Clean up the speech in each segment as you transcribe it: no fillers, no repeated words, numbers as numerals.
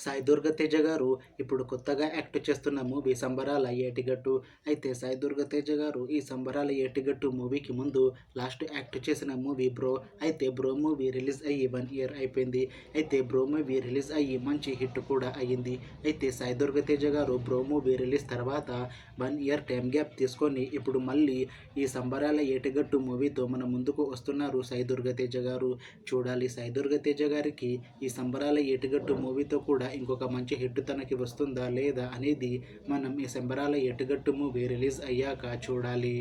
సాయి దుర్గ తేజ గారు ఇప్పుడు కొత్తగా యాక్ట్ చేస్తున్న మూవీ సంబరాల ఏటిగట్టు. అయితే సాయి దుర్గ తేజ గారు ఈ సంబరాల ఏటిగట్టు మూవీకి ముందు లాస్ట్ యాక్ట్ చేసిన మూవీ బ్రో. అయితే బ్రో మూవీ రిలీజ్ అయ్యి 1 ఇయర్ అయిపోయింది. అయితే బ్రో మూవీ రిలీజ్ అయ్యి మంచి హిట్ కూడా అయ్యింది. అయితే సాయి దుర్గ తేజ గారు బ్రో మూవీ రిలీజ్ తర్వాత 1 ఇయర్ టైం గ్యాప్ తీసుకొని ఇప్పుడు మళ్ళీ ఈ సంబరాల ఏటిగట్టు మూవీతో మన ముందుకు వస్తున్నారు సాయి దుర్గ తేజ గారు. చూడాలి సాయి దుర్గ తేజ గారికి ఈ సంబరాల ఏటిగట్టు మూవీతో కూడా ఇంకొక మంచి హిట్ తనకి వస్తుందా లేదా అనేది మనం ఈ సంబరాల ఏటిగట్టు మూవీ రిలీజ్ అయ్యాక చూడాలి.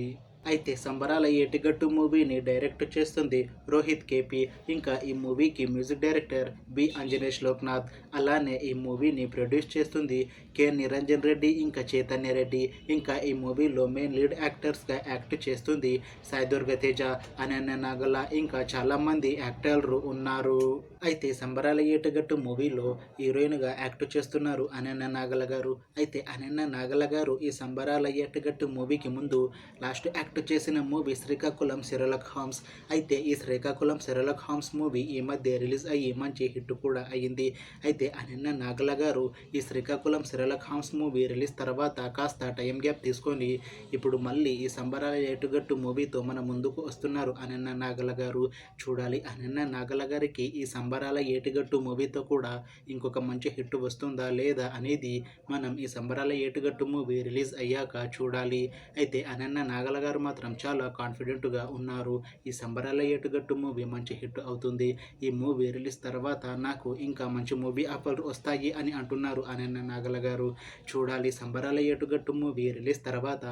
అయితే సంబరాల ఏటిగట్టు మూవీని డైరెక్ట్ చేస్తుంది రోహిత్ కేపీ. ఇంకా ఈ మూవీకి మ్యూజిక్ డైరెక్టర్ బి అంజనేష్ లోక్నాథ్. అలానే ఈ మూవీని ప్రొడ్యూస్ చేస్తుంది కె నిరంజన్ రెడ్డి ఇంకా చైతన్య రెడ్డి. ఇంకా ఈ మూవీలో మెయిన్ లీడ్ యాక్టర్స్గా యాక్ట్ చేస్తుంది సాయి దుర్గ తేజ, అనన్య నాగల ఇంకా చాలామంది యాక్టర్లు ఉన్నారు. అయితే సంబరాల ఏటిగట్టు మూవీలో హీరోయిన్గా యాక్ట్ చేస్తున్నారు అనన్య నాగల గారు. అయితే అనన్య నాగల గారు ఈ సంబరాల ఏటిగట్టు మూవీకి ముందు లాస్ట్ యాక్ట్ చేసిన మూవీ శ్రీకాకుళం సిరలక్ హామ్స్. అయితే ఈ శ్రీకాకుళం సిరలక్ హామ్స్ మూవీ ఈ మధ్య రిలీజ్ అయ్యి మంచి హిట్ కూడా అయ్యింది. అయితే అనన్య నాగల గారు ఈ శ్రీకాకుళం సిరలక్ హామ్స్ మూవీ రిలీజ్ తర్వాత కాస్త టైం గ్యాప్ తీసుకొని ఇప్పుడు మళ్ళీ ఈ సంబరాల ఏటుగట్టు మూవీతో మన ముందుకు వస్తున్నారు అనన్య నాగల గారు. చూడాలి అనన్య నాగల గారికి ఈ సంబరాల ఏటుగట్టు మూవీతో కూడా ఇంకొక మంచి హిట్ వస్తుందా లేదా అనేది మనం ఈ సంబరాల ఏటుగట్టు మూవీ రిలీజ్ అయ్యాక చూడాలి. అయితే అనన్య నాగల గారు మాత్రం చాలా కాన్ఫిడెంట్గా ఉన్నారు. ఈ సంబరాల ఏటుగట్టు మూవీ మంచి హిట్ అవుతుంది. ఈ మూవీ రిలీజ్ తర్వాత నాకు ఇంకా మంచి మూవీ ఆఫర్లు వస్తాయి అని అంటున్నారు అనన్య నాగల గారు. చూడాలి సంబరాల ఏటుగట్టు మూవీ రిలీజ్ తర్వాత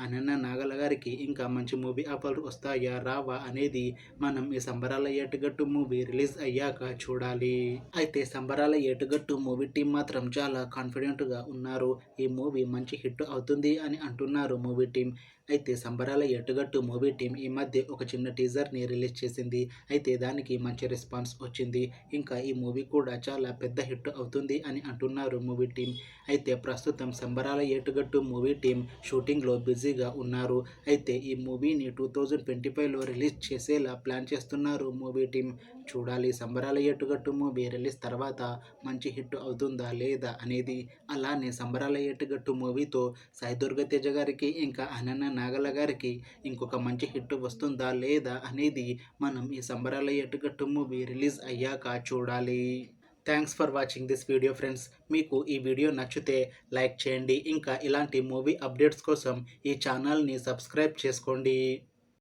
అనన్య నాగల గారికి ఇంకా మంచి మూవీ ఆఫర్లు వస్తాయా రావా అనేది మనం ఈ సంబరాల ఏటుగట్టు మూవీ రిలీజ్ అయ్యాక చూడాలి. అయితే సంబరాల ఏటుగట్టు మూవీ టీం మాత్రం చాలా కాన్ఫిడెంట్గా ఉన్నారు. ఈ మూవీ మంచి హిట్ అవుతుంది అని అంటున్నారు మూవీ టీం. అయితే సంబరాల ఏటుగట్టు మూవీ టీం ఈ మధ్య ఒక చిన్న టీజర్ని రిలీజ్ చేసింది. అయితే దానికి మంచి రెస్పాన్స్ వచ్చింది. ఇంకా ఈ మూవీ కూడా చాలా పెద్ద హిట్ అవుతుంది అని అంటున్నారు మూవీ టీం. అయితే ప్రస్తుతం సంబరాల ఏటుగట్టు మూవీ టీం షూటింగ్లో బిజీగా ఉన్నారు. అయితే ఈ మూవీని 2025లో రిలీజ్ చేసేలా ప్లాన్ చేస్తున్నారు మూవీ టీం. చూడాలి సంబరాల ఏటుగట్టు మూవీ రిలీజ్ తర్వాత మంచి హిట్ అవుతుందా లేదా అనేది. అలానే సంబరాల ఏటుగట్టు మూవీతో సాయి దుర్గ తేజ గారికి ఇంకా అనన్య నాగల గారికి ఇంకొక మంచి హిట్ వస్తుందా లేదా అనేది మనం ఈ సంబరాల ఏటుగట్టు మూవీ రిలీజ్ అయ్యాక చూడాలి. Thanks for watching this video friends. మీకు ఈ వీడియో నచ్చితే లైక్ చేయండి. ఇంకా ఇలాంటి మూవీ అప్డేట్స్ కోసం ఈ ఛానల్ని సబ్స్క్రైబ్ చేసుకోండి.